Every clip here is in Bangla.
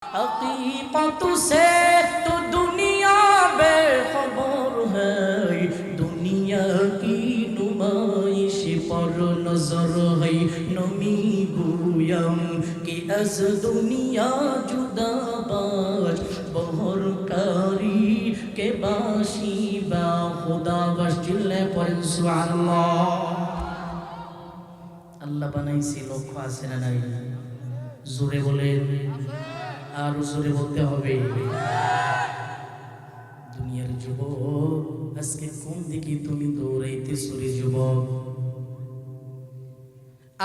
हकीकत से तो दुनिया बेखबर है, दुनिया की नुमाइश पर नजर है। नमी गुयम कि अज दुनिया जुदाबाज बहरकारी के बाशी बा खुदा बस चिल्ले पड़ेन सुबहानाल्लाह। আল্লাহ বানাইছি লক্ষ্য আছে না নাই? জোরে বলেন, আর জোরে বলতে হবে। দুনিয়ার যুবক আজকে কোন দিকে তুমি দৌড়াইতেছো রে যুবক?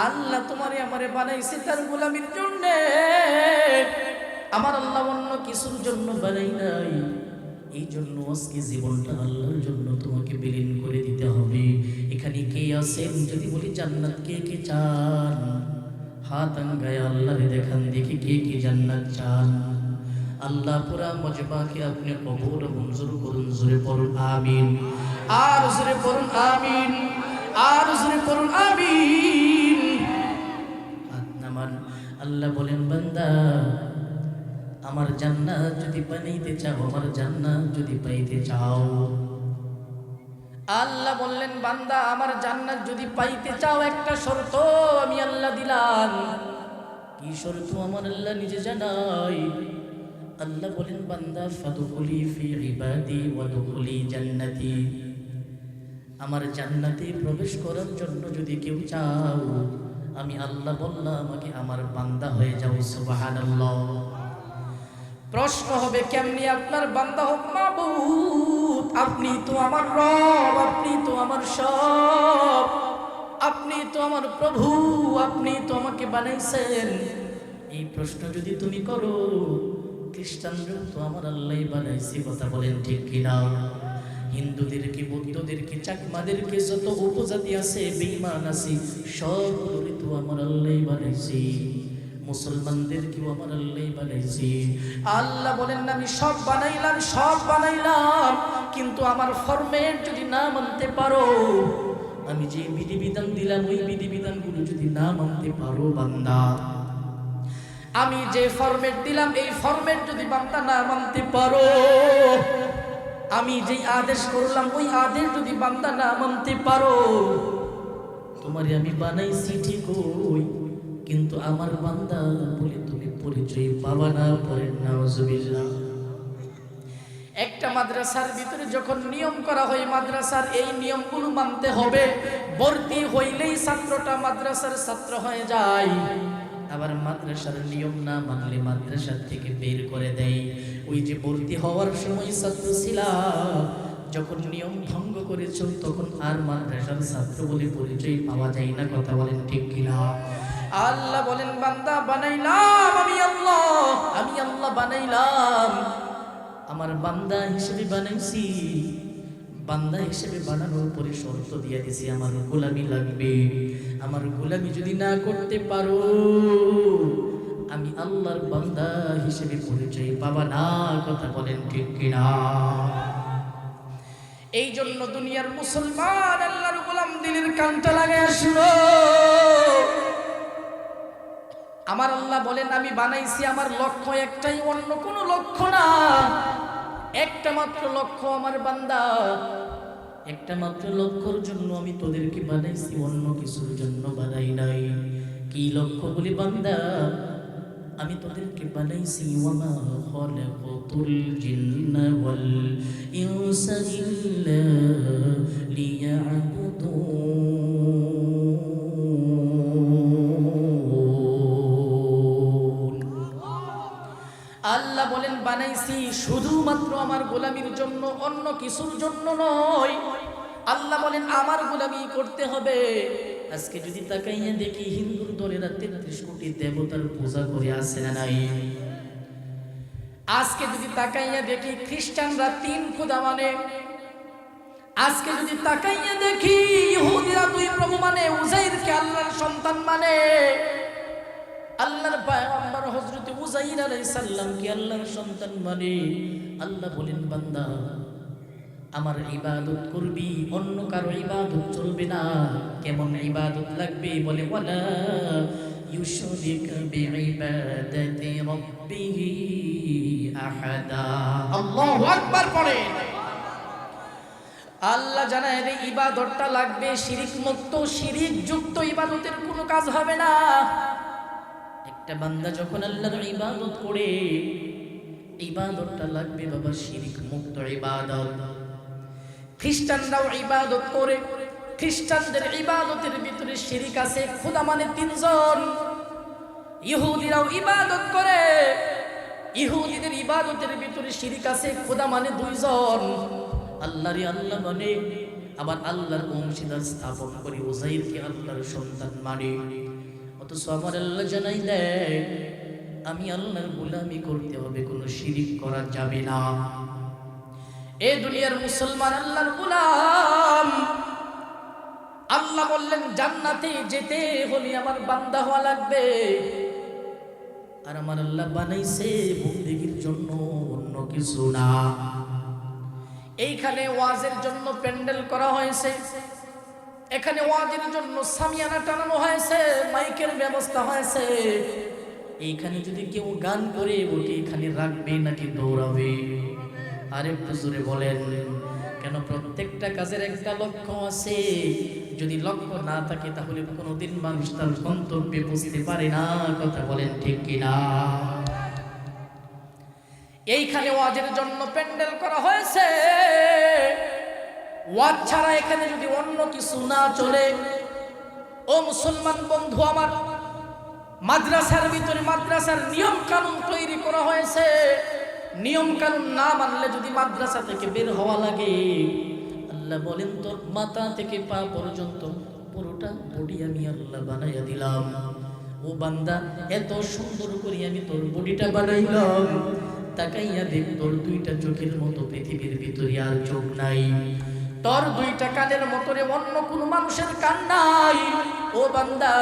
আল্লাহ তোমারে আমারে বানাইছে তার গোলামির জন্য। আমার আল্লাহ অন্য কিছুর জন্য বানাই নাই। এই জন্য আজকে জীবনটা আল্লাহর জন্য তোমাকে বিলীন করে দিতে হবে। এখানে কে আছেন যদি বলি জান্নাত কে কে চান? হাত আঙ্গায় আল্লাহরে দেখান দেখি কে কে জান্নাত চান। আল্লাহ পুরা মজবাকে আপনি কবুল মঞ্জুর করুন। জোরে পড়ুন আমিন, আর জোরে পড়ুন আমিন, আর জোরে পড়ুন আমিন। হাত নামান। আল্লাহ বলেন বান্দা আমার জান্নাত যদি বানাইতে চাও, আমার জান্নাত যদি পাইতে চাও, আল্লাহ বললেন বান্দা আমার জান্নাত যদি পাইতে চাও একটা শর্ত আমি আল্লাহ দিলাম। কি শর্ত আমার আল্লাহ নিজে জানাই। আল্লাহ বলেন বান্দা ফাদখুলি ফি ইবাদি ওয়াদখুলি জান্নাতি। আমার জান্নাতে প্রবেশ করার জন্য যদি কেউ চাও, আমি আল্লাহ বললাম আমাকে আমার বান্দা হয়ে যাও। সুবহানাল্লাহ। প্রশ্ন হবে কেমনি আপনার বান্দা হোক মাবুদ? আপনি তো আমার রব, আপনি তো আমার সব, আপনি তো আমার প্রভু, আপনি তো আমাকে বানাইছেন। এই প্রশ্ন যদি তুমি করো, খ্রিস্টানরা তো আমার আল্লাহ বানাইছে, কথা বলেন ঠিক কিনা? হিন্দুদেরকে, বৌদ্ধদেরকে, চাকমাদেরকে যত উপজাতি আছে, বেঈমান আছে, সবগুলোরই তো আমার আল্লাহ বানাইছে। মুসলমানদেরকেও আমার আল্লাহ বানাইছে। আল্লাহ বলেন না আমি সব বানাইলাম, সব বানাইলাম, কিন্তু আমার ফরমেট যদি না মানতে পারো, আমি যে বিধিবিধান দিলাম ওই বিধিবিধানগুলো যদি না মানতে পারো বান্দা, আমি যে ফরমেট দিলাম এই ফরমেট যদি বান্দা না মানতে পারো, আমি যেই আদেশ করলাম ওই আদেশ যদি বান্দা না মানতে পারো, তোমারে আমি বানাইছি ঠিকই, কিন্তু আমার বান্দা বলে তুমি পরিচয় পাবা না। পড়েন নাউজুবিল্লাহ। একটা মাদ্রাসার ভিতরে যখন নিয়ম করা হয় মাদ্রাসার এই নিয়মগুলো মানতে হবে, ভর্তি হইলেই ছাত্রটা মাদ্রাসার ছাত্র হয়ে যায়। আবার মাদ্রাসার নিয়ম না মানলে মাদ্রাসা থেকে বের করে দেয়। ওই যে ভর্তি হওয়ার সময় ছাত্র ছিলা, যখন নিয়ম ভঙ্গ করেছ তখন আর মাদ্রাসার ছাত্র বলে পরিচয় পাওয়া যায় না, কথা বলেন ঠিক কিনা? আল্লাহ বলেন বান্দা বানাইলাম আমি আল্লাহ, আমি আল্লাহ বানাইলাম, আমার বান্দা হিসেবে বানাইছি। বান্দা হিসেবে বানানোর পরে শর্ত দিয়ে দিছি আমার গোলামি লাগবে। আমার গোলামি যদি না করতে পারো, আমি আল্লাহর বান্দা হিসেবে পরিচয় পাবা না, কথা বলেন ঠিক কিনা? এই জন্য দুনিয়ার মুসলমান আল্লাহর গোলাম দিলের কানটা লাগায় শুনো। আমার আল্লাহ বলেন আমি বানাইছি, আমার লক্ষ্য একটাই, অন্য কোনো লক্ষ্য না। একটা মাত্র লক্ষ্য আমার বান্দা, একটা মাত্র লক্ষ্যর জন্য আমি তোদেরকে বানাইছি, অন্য কিছুর জন্য বানাই নাই। কি লক্ষ্য বলি বান্দা? আমি তোদেরকে বানাইছি ওয়ামা খালাকাতুল জিন্না ওয়াল ইনসা ইল্লা লিয়াবুদুন। আল্লাহ বলেন বানাইছি শুধুমাত্র আমার গোলামির জন্য, অন্য কিছুর জন্য নয়। আল্লাহ বলেন আমার গোলামি করতে হবে। আজকে যদি তাকাইয়া দেখি হিন্দুর দলেরা 33 কোটি দেবতার পূজা করে আছে না নাই? আজকে যদি তাকাইয়া দেখি খ্রিস্টানরা 3 খোদা মানে, আজকে যদি তাকাইয়া দেখি ইহুদিরা 2 প্রভু মানে, উজাইরকে আল্লাহর সন্তান মানে, আল্লাহর পয়গম্বর হযরত উজাইর আলাইহিস সালাম কি আল্লাহর সন্তান মানে। আল্লাহ বলেন বান্দা আমার ইবাদত করবি, অন্য কারো ইবাদত চলবে না। কেমন ইবাদত লাগবে বলে ওয়ালা يشرك بعبادة ربه أحدا الله أكبر পড়েন আল্লাহ জানায় রে ইবাদতটা লাগবে শিরিক মুক্ত শিরিক যুক্ত ইবাদতের কোনো কাজ হবে না একটা বান্দা যখন আল্লাহর ইবাদত করে ইবাদতটা লাগবে বাবা শিরিক মুক্ত ইবাদত খ্রিস্টানরাও ইবাদত করে খ্রিস্টানদের ইবাদতের ভিতরে শিরিক আছে খোদা মানে তিনজন ইহুদিরাও ইবাদত করে ইহুদিদের ইবাদতের ভিতরে শিরিক আছে খোদা মানে দুইজন আল্লাহরই আল্লাহ মানে আবার আল্লাহর অংশীদার স্থাপন করে উযাইরকে আল্লাহর সন্তান মানে অথচ আমার আল্লাহ জানাই দেয় আমি আল্লাহর গোলামি করতে হবে কোনো শিরিক করা যাবে না এই দুনিয়ার মুসলমান আল্লাহর গোলাম আল্লাহ বললেন জান্নাতে যেতে হলে আমার বান্দা হওয়া লাগবে আর আমার আল্লাহ বানাইছে বন্দেগীর জন্য অন্য কিছু না এইখানে ওয়াজের জন্য প্যান্ডেল করা হয়েছে এখানে ওয়াজের জন্য সামিয়ানা টানানো হয়েছে মাইকের ব্যবস্থা হয়েছে এইখানে যদি কেউ গান করে ওকে এখানে রাখবে নাকি দৌড়াবে আরে হুজুরে বলেন কেন প্রত্যেকটা কাজের একটা লক্ষ্য আছে যদি লক্ষ্য না থাকে তাহলে কোনোদিন মানুষ তার গন্তব্যে পৌঁছতে পারে না কথা বলেন ঠিক কিনা এইখানে ওয়াজের জন্য প্যান্ডেল করা হয়েছে ওয়াজ ছাড়া এখানে যদি অন্য কিছু না চলে ও মুসলমান বন্ধু আমার মাদ্রাসার ভিতরে মাদ্রাসার নিয়ম কানুন তৈরি করা হয়েছে নিয়ম কানুন না মানলে যদি মাদ্রাসা থেকে বের হওয়া লাগে আল্লাহ বলেন তোর মাথা থেকে পা পর্যন্ত পুরোটা বডি আমি আল্লাহ বানাইয়া দিলাম ও বান্দা এত সুন্দর করে আমি তোর বডিটা বানাইলাম তাকাইয়া দেখ তোর দুইটা চোখের মতো পৃথিবীর ভিতরে আর চোখ নাই তোর দুইটা কানের মতরে অন্য কোনো মানুষের কান নাই ও বান্দা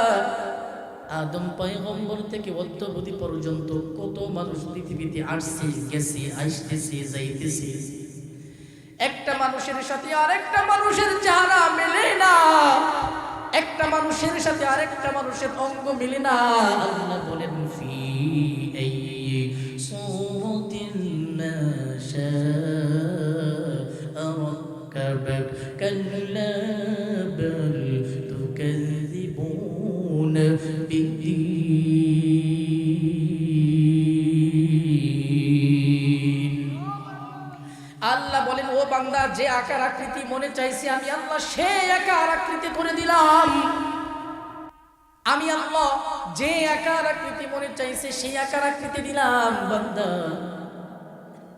আদম পয়গম্বর থেকে অদ্যাবধি পর্যন্ত কত মানুষ পৃথিবীতে আসছে গেছে আসতেছে যাইতেছে একটা মানুষের সাথে আরেকটা মানুষের চেহারা মেলে না একটা মানুষের সাথে আরেকটা মানুষের অঙ্গ মিলে না আল্লাহ বলেন ফি আইয়ি সূরাতিন মা শাআ রাক্কাবাক কাল্লা বাল তুকাযিবুন বিদ্দীন আল্লাহ বলেন ও বান্দা যে আকার আকৃতি মনে চাইছি আমি আল্লাহ সেই আকার আকৃতি করে দিলাম আমি আল্লাহ যে আকার আকৃতি মনে চাইছে সেই আকার আকৃতি দিলাম বান্দা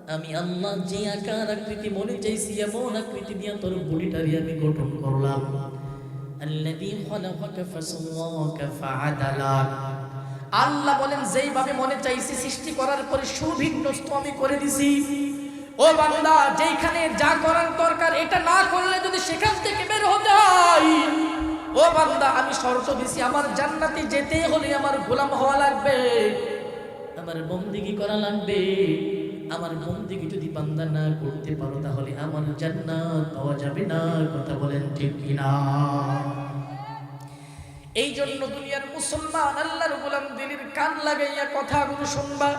আমি আল্লাহ যে আকার আকৃতি মনে চাইছি এমন আকৃতি দিয়ে তোর বডিটারি আমি গঠন করলাম আল্লাযী খালাকাকা ফাসাওয়াকা ফাআদালাক আল্লাহ বলেন যেইভাবে মনে চাইছি সৃষ্টি করার পরে সুবিন্যস্ত আমি করে দিছি ও বান্দা যেখানে যা করার দরকার এটা না করলে যদি সেখান থেকে বের হতে হয় ও বান্দা আমি শর্ত দিছি আমার জান্নাতে যেতে হলে আমার গোলাম হওয়া লাগবে আমার বন্দেগী করা লাগবে আমার বন্দেগী যদি বান্দা না করতে পারো তাহলে আমার জান্নাত পাওয়া যাবে না কথা বলেন ঠিক কিনা এই জন্য দুনিয়ার মুসলমান আল্লাহর গোলাম দিলের কান লাগাইয়া কথাগুলো শুনবা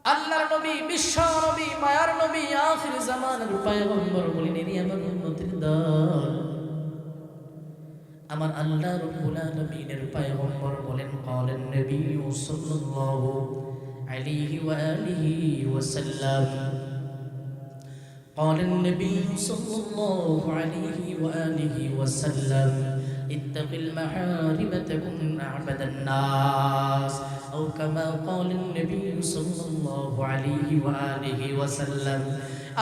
আল্লাহর নবী বিশ্ব নবী মায়ার নবী আখির জামানার পয়গম্বর বলেন এনি আমার উম্মতের দল আমার আল্লাহ রাব্বুল আলামিনের পয়গম্বর বলেন قالن নবী সাল্লাল্লাহু আলাইহি ওয়া আলিহি ওয়াসাল্লাম قال النبي صلى الله عليه وآله وسلم اتق المحارم تكن أعبد الناس أو كما قال النبي صلى الله عليه وآله وسلم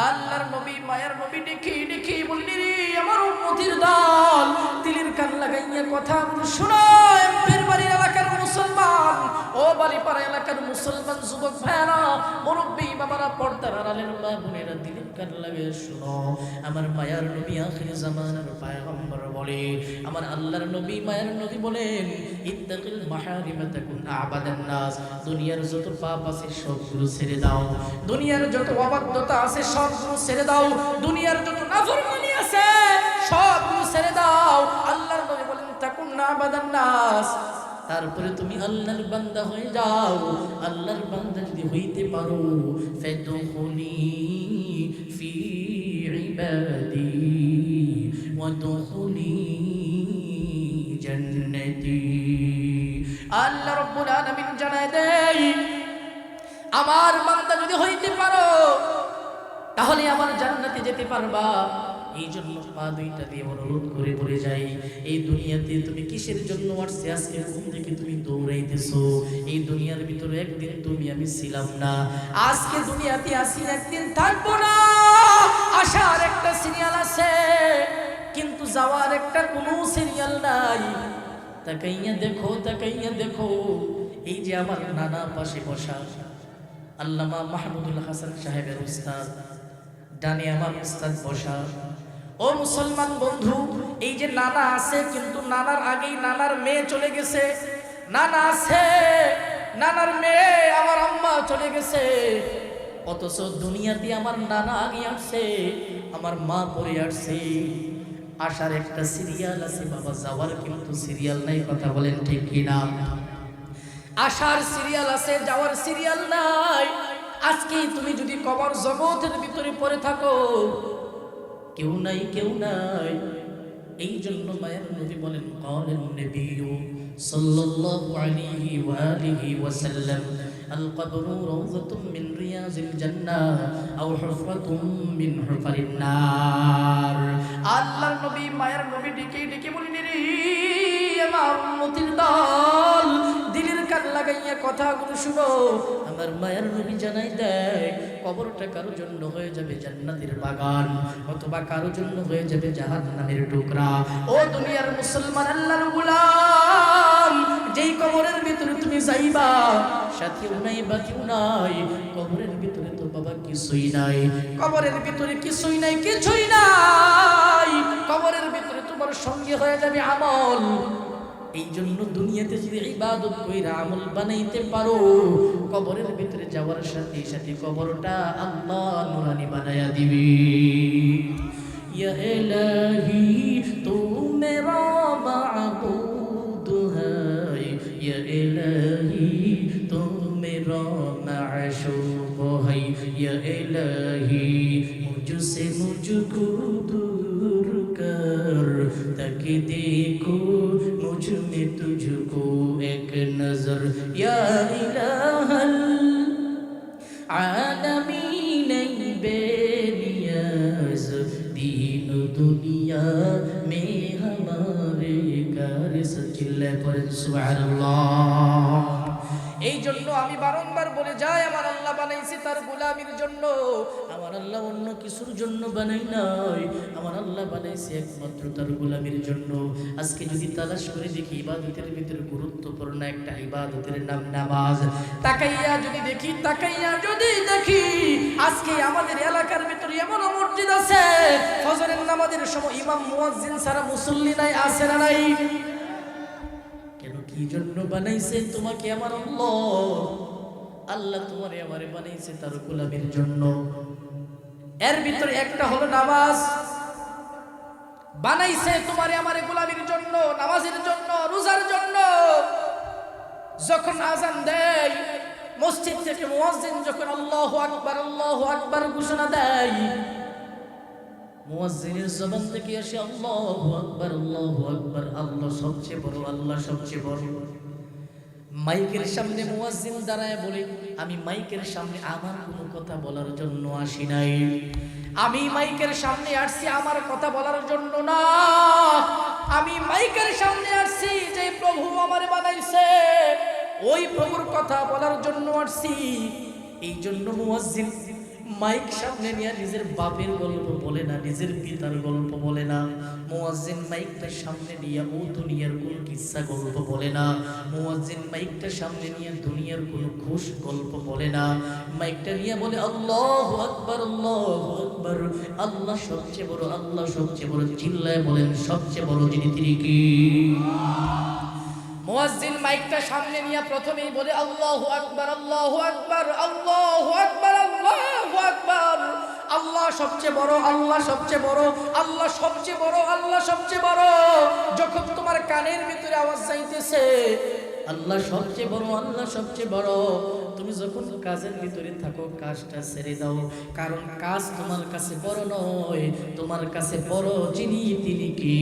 আল্লাহর নবী মায়ের নবী দেখি দেখি বললি রে আমার উম্মতের দল দিলের কান লাগাইয়া কথা শোনো এমপির বাড়ির এলাকার মুসলমান ও বালিপাড়া এলাকার মুসলমান যুবক ভাইরা মুরব্বী বাবারা পর্দার আড়ালের মা বোনেরা দিলের কান লাগাইয়া শোনো আমার মায়ার নবী আখির জামানার পয়গম্বর বলে আমার আল্লাহর নবী মায়ের নবী বলেন ইত্তাকিল মাহারিমা তাকুন আবাদান নাস দুনিয়ার যত পাপ আছে সবগুলো ছেড়ে দাও দুনিয়ার যত অবাধ্যতা আছে সবগুলো ছেড়ে দাও দুনিয়ার যত নাফরমানি আছে সবগুলো ছেড়ে দাও আল্লাহর নবী বলেন তাকুন্না আবাদান নাস, তারপরে তুমি আল্লাহর বান্দা হয়ে যাও। আল্লাহর বান্দা যদি হইতে পারো, ফাদখুলি ফি ইবাদি ওয়াদখুলি জান্নাতি। আল্লাহ রাব্বুল আলামিন জানায় দেয়, আমার বান্দা যদি হইতে পারো তাহলে আমার জান্নাতে যেতে পারবা। এই জন্য পা দুইটা দিয়ে অনুরোধ করে বলে যাই, এই দুনিয়াতে তুমি কিসের জন্য আসছে? আজকে ঘুম থেকে তুমি দৌড়াইতেছো। এই দুনিয়ার ভিতরে একদিন তুমি আমি ছিলাম না, আজকে দুনিয়াতে আসি, একদিন থাকবো না। আসার একটা সিরিয়াল আছে, কিন্তু যাওয়ার একটা কোনো সিরিয়াল নাই। তাকাইয়া দেখো, তাকাইয়া দেখো, এই যে আমার নানা পাশে বসা আল্লামা মাহমুদুল হাসান সাহেবের উস্তাদ, ডানে আমার উস্তাদ বসা। ও মুসলমান বন্ধু, এই যে নানা আছে, কিন্তু নানার আগেই নানার মেয়ে চলে গেছে। নানা আছে, নানার মেয়ে আমার আম্মা চলে গেছে, অথচ দুনিয়াতে আমার নানা আগে আসছে, আমার মা পরে আসছে। আসার একটা সিরিয়াল আছে বাবা, যাওয়ার কিন্তু সিরিয়াল নাই। কথা বলেন ঠিক কিনা? আসার সিরিয়াল আছে, যাওয়ার সিরিয়াল নাই। আজকে তুমি যদি কবর জগতের ভিতরে পড়ে থাকো, কেউ নাই, কেউ নাই। এই জন্য মায়ের নবী বলেন, ক্বালান নবিয়্যু সাল্লাল্লাহু আলাইহি ওয়া আলিহি ওয়াসাল্লাম, আল কবরু রাউযাতুম মিন রিয়াজিল জান্নাহ আও হুফরাতুম মিন হুফারিন নার। আল্লাহর নবী, মায়ের নবী ডেকে ডেকে বলেন, রে আমার উম্মতের দল, দিলের কান লাগাইয়া কথাগুলো শুনো। আমার মায়ের নবী জানাই দেয়, কবরটা কারোর জন্য হয়ে যাবে জান্নাতের বাগান, অথবা কারোর জন্য হয়ে যাবে জাহান্নামের টুকরা। ও দুনিয়ার মুসলমান, আল্লাহর গোলাম, যেই কবরের ভিতরে তুমি যাইবা, সাথীও নাই, বাকিও নাই। কবরের ভিতরে তো বাবা কিছুই নাই, কবরের ভিতরে কিছুই নাই, কিছুই নাই। কবরের ভিতরে তোমার সঙ্গে হয়ে যাবে আমল। এই জন্য দুনিয়াতে যদি ইবাদত কইরা আমল বানাইতে পারো, কবরের ভিতরে যাওয়ার সাথে সাথে কবরটা আল্লাহ নুরানি বানায়া দিবে। ইয়া ইলাহি তু মেরা মাবুদ হায়, ইয়া ইলাহি তু মেরা মাশূক হায়, ইয়া ইলাহি মুঝসে মুঝকো दूर कर, ताकि देखो मुझ में तुझको एक नजर। या इलाहल आलमीन बेनियाज, दीन दुनिया में हमारे कार। सचिल्लाह पर सुबहानाल्लाह। এই জন্য আমি বারংবার বলে যাই, আমার আল্লাহ বানাইছে তার গোলামির জন্য। আমার আল্লাহ অন্য কিছুর জন্য বানাই নাই, আমার আল্লাহ বানাইছে একমাত্র তার গোলামির জন্য। আজকে যদি তালাশ করে দেখি, ইবাদতের ভিতরে গুরুত্বপূর্ণ একটা ইবাদতের নাম নামাজ। তাকাইয়া যদি দেখি, তাকাইয়া যদি দেখি, আজকে আমাদের এলাকার ভিতরে এমন মসজিদ আছে, ফজরের নামাজের সময় ইমাম মুয়াজ্জিন ছাড়া মুসল্লি নাই, আছে না নাই? কি জন্য বানাইছে তোমাকে আমার আল্লাহ? আল্লাহ তোমারে আমারে বানাইছে তার গোলামির জন্য। এর ভিতরে একটা হলো নামাজ। বানাইছে তোমারে আমারে গোলামির জন্য, নামাজের জন্য, রোজার জন্য। যখন আজান দেয় মসজিদ থেকে মুয়াজ্জিন, যখন আল্লাহু আকবার, আল্লাহু আকবার ঘোষণা দেয়, মুয়াজ্জিনের জবান থেকে আসে আল্লাহু আকবার, আল্লাহু আকবার, আল্লাহ সবচেয়ে বড়, আল্লাহ সবচেয়ে বড়। মাইকের সামনে মুয়াজ্জিন দাঁড়ায় বলে, আমি মাইকের সামনে আমার কোনো কথা বলার জন্য আসি নাই, আমি মাইকের সামনে আসছি আমার কথা বলার জন্য না, আমি মাইকের সামনে আসছি যে প্রভু আমারে বানাইছে ওই প্রভুর কথা বলার জন্য আসছি। এই জন্য মুয়াজ্জিন মাইক সামনে নিয়ে নিজের বাপের গল্প বলে না, নিজের পিতার গল্প বলে না। মুয়াজ্জিন মাইকটা সামনে নিয়ে ও দুনিয়ার কোন কিচ্ছা গল্প বলে না। মুয়াজ্জিন মাইকটা সামনে নিয়ে দুনিয়ার কোন খুশ গল্প বলে না। মাইকটা নিয়ে বলে আল্লাহু আকবার, আল্লাহু আকবার, আল্লাহ সবচেয়ে বড়, আল্লাহ সবচেয়ে বড়। চিল্লায় বলেন সবচেয়ে বড় যিনি তিনি কি? মুয়াজ্জিন মাইকটা সামনে নিয়ে প্রথমেই বলে আল্লাহু আকবার, আল্লাহু আকবার, আল্লাহু আকবার, আল্লাহু আকবার, আল্লাহ সবচেয়ে বড়, আল্লাহ সবচেয়ে বড়, আল্লাহ সবচেয়ে বড়, আল্লাহ সবচেয়ে বড়। যখন তোমার কানের ভিতরে আওয়াজ যাইতেছে আল্লাহ সবচেয়ে বড়, আল্লাহ সবচেয়ে বড়, তুমি যখন কাজের ভিতরে থাকো কাজটা ছেড়ে দাও, কারণ কাজ তোমার কাছে বড় নয়, তোমার কাছে বড় যিনি তিনি কি?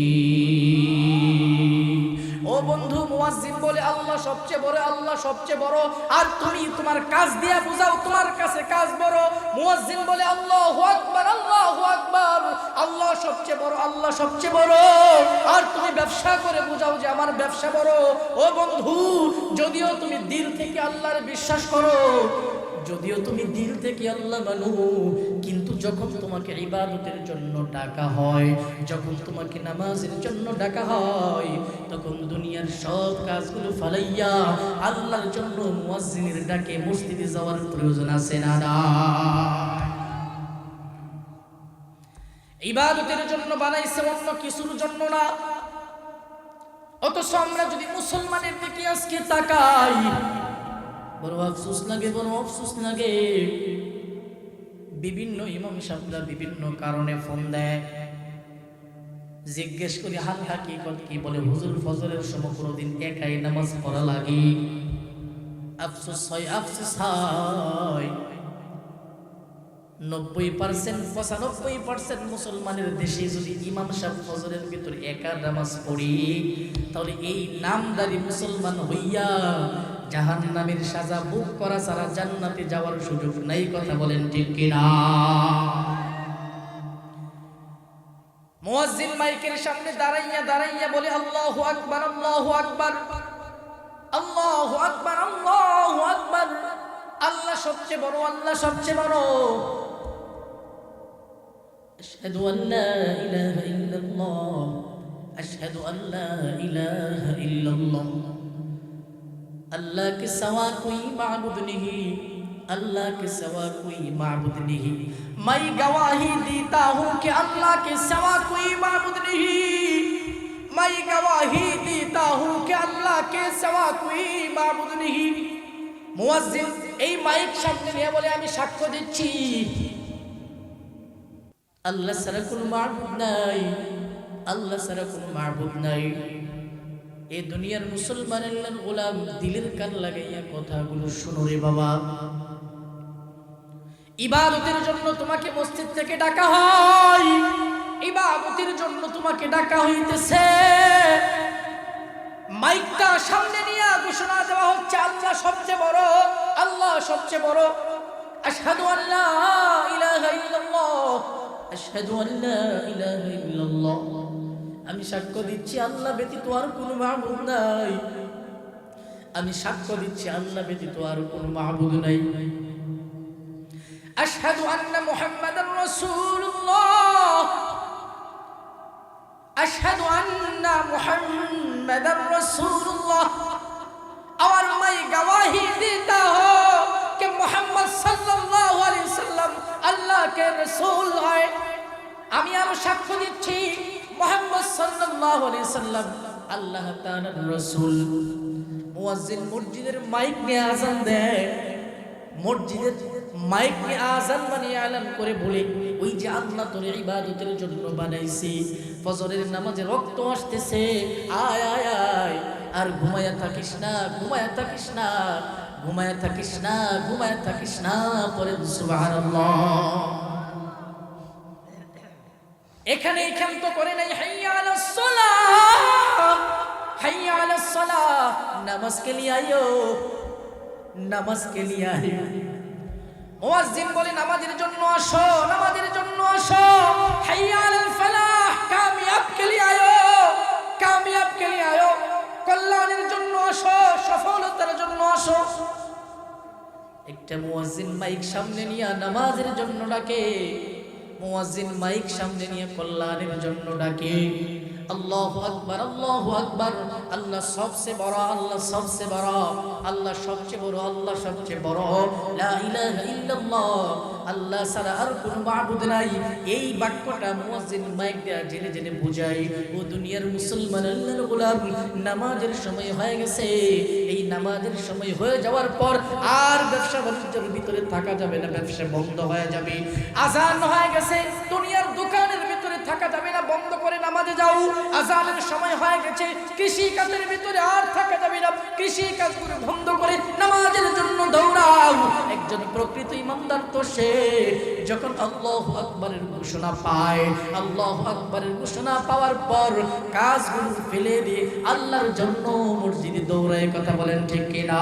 ও বন্ধু, মুয়াজ্জিন বলে আল্লাহ সবচেয়ে বড়, আল্লাহ সবচেয়ে বড়, আর তুমি তোমার কাজ দিয়া বুঝাও তোমার কাছে কাজ বড়। মুয়াজ্জিন বলে আল্লাহু আকবার, আল্লাহু আকবার, আল্লাহ সবচেয়ে বড়, আল্লাহ সবচেয়ে বড়, আর তুমি ব্যবসা করে বুঝাও যে আমার ব্যবসা বড়। ও বন্ধু, যদিও তুমি দিল থেকে আল্লাহর বিশ্বাস করো, যদিও তুমি দিল থেকে আল্লাহ মানো, কিন্তু যখন তোমাকে ইবাদতের জন্য ডাকা হয়, যখন তোমাকে নামাজের জন্য ডাকা হয়, তখন দুনিয়ার সব কাজগুলো ফালাইয়া আল্লাহর জন্য মুয়াজ্জিনের ডাকে মসজিদে যাওয়ার প্রয়োজন আছে না? না, ইবাদতের জন্য বানাইছে, অন্য কিছুর জন্য না। অথচ আমরা যদি মুসলমানের দিকে আজকে তাকাই, বড় আফসোস লাগে, বড় আফসোস লাগে। বিভিন্ন ইমাম সাহেবরা বিভিন্ন কারণে ফোন দেয়, জিজ্ঞেস করি হাল হাকিকত কি, বলে হুজুর ফজরের সময় কোনোদিন একাই নামাজ পড়া লাগে। আফসোস হয়, আফসোস হয়। 90% 95% মুসলমানের দেশে যদি ইমাম সাহেব ফজরের ভিতরে একা নামাজ পড়ি, তাহলে এই নামদারি মুসলমান হইয়া জাহান্নামের সাজা ভোগ করা ছাড়া জান্নাতে যাওয়ার সুযোগ নাই। কথা বলেন ঠিক কিনা? মুয়াজ্জিন মাইকের সামনে দাঁড়াইয়া দাঁড়াইয়া বলে আল্লাহু আকবার, আল্লাহু আকবার, আল্লাহু আকবার, আল্লাহু আকবার, আল্লাহ সবচেয়ে বড়, আল্লাহ সবচেয়ে বড়। আশহাদু আল্লা ইলাহা ইল্লাল্লাহ, আশহাদু আল্লা ইলাহা ইল্লাল্লাহ। अल्लाह के सिवा कोई माबूद नहीं, अल्लाह के सिवा कोई माबूद नहीं। मैं गवाही देता हूँ कि अल्लाह के सिवा कोई माबूद नहीं। मैं गवाही देता हूँ कि अल्लाह के सिवा कोई माबूद नहीं। मुअज्जिन এই মাইক সামনে নিয়ে বলে আমি সাক্ষ্য দিচ্ছি আল্লাহ ছাড়া কোনো মাবুদ নাই, আল্লাহ ছাড়া কোনো মাবুদ নাই। এই দুনিয়ার মুসলমান আল্লাহর গোলাম, দিলের কান লাগাইয়া কথাগুলো শুনো রে বাবা। ইবাদতের জন্য তোমাকে মসজিদ থেকে ডাকা হয়, ইবাদতের জন্য তোমাকে ডাকা হইতেছে। মাইকটা সামনে নিয়ে ঘোষণা দেওয়া হচ্ছে আল্লাহ সবচেয়ে বড়, আল্লাহ সবচেয়ে বড়। আশহাদু আল্লা ইলাহা ইল্লাল্লাহ, আশহাদু আল্লা ইলাহা ইল্লাল্লাহ। আমি সাক্ষ্য দিচ্ছি আল্লাহ ব্যতীত আর কোনো মাবুদ নাই, আমি সাক্ষ্য দিচ্ছি আল্লাহ ব্যতীত আর কোনো মাবুদ নাই। আশহাদু আন্না মুহাম্মাদার রাসূলুল্লাহ, আশহাদু আন্না মুহাম্মাদার রাসূলুল্লাহ। और मैं गवाही देता हूँ कि मोहम्मद सल्लल्लाहु अलैहि वसल्लम अल्लाह के रसूल है। আমি আরো সাক্ষ্য দিচ্ছি মুহাম্মদ সাল্লাল্লাহু আলাইহি ওয়াসাল্লাম আল্লাহ তাআলার রাসূল। মুয়াজ্জিন মসজিদের মাইক নিয়ে আযান দেয়, মসজিদের মাইক নিয়ে আযান বানিয়ে এলান করে বলে, ওই যে আল্লাহ তোর ইবাদতের জন্য বানাইছি, ফজরের নামাজে রক্ত আসতেছে, আয় আয় আয়, আর ঘুমায়া থাকিস না, ঘুমায়া থাকিস না, ঘুমায়া থাকিস না, ঘুমায়া থাকিস না। পরে সুবহানাল্লাহ। এখানে ক্ষান্ত করে নাই হাইয়া আলাস সালাহ, হাইয়া আলাস সালাহ, নামাজ কে লিয়ে আইও, নামাজ কে লিয়ে আইও। মুয়াজ্জিন বলে নামাজের জন্য আসো, নামাজের জন্য আসো। হাইয়া আলাল ফালাহ, কামিয়াব কে লিয়ে আইও, কামিয়াব কে লিয়ে আইও। কল্যাণের জন্য আসো, সফলতার জন্য আসো। একটা মুয়াজ্জিন মাইক সামনে নিয়ে নামাজের জন্য ডাকে, মুয়াজ্জিন মাইক সামনে নিয়ে কল্যাণের জন্য ডাকে। আল্লাহু আকবার, আল্লাহু আকবার। আল্লাহ সবচেয়ে বড়, আল্লাহ সবচেয়ে বড়, আল্লাহ সবচেয়ে বড়, আল্লাহ সবচেয়ে বড়। লা ইলাহা ইল্লাল্লাহ, আল্লাহ ছাড়া আর কোনো মাবুদ নাই। এই বাক্যটা মুয়াজ্জিন মাইক দেয়া জেনে জেনে বুঝাই, ও দুনিয়ার মুসলমান আল্লাহর গোলাম, নামাজের সময় হয়ে গেছে। এই নামাজের সময় হয়ে যাওয়ার পর আর ব্যবসা বাণিজ্যের ভিতরে থাকা যাবে না, ব্যবসা বন্ধ হয়ে যাবে। আজান হয়ে গেছে, দুনিয়ার দোকানের ভিতরে থাকা যাবে না, বন্ধ করে নামাজে যাও। আজানের সময় হয়ে গেছে, কৃষি কাজের ভিতরে আর থাকা যাবে না, কৃষি কাজগুলো বন্ধ করে নামাজের জন্য দৌড়াও। একজন প্রকৃত ইমানদার তো সে যখন আল্লাহু আকবারের ঘোষণা পায়, আল্লাহু আকবারের ঘোষণা পাওয়ার পর কাজগুলো ফেলে দিয়ে আল্লাহর জন্য মসজিদে দৌড়ায়। কথা বলেন ঠিক কিনা?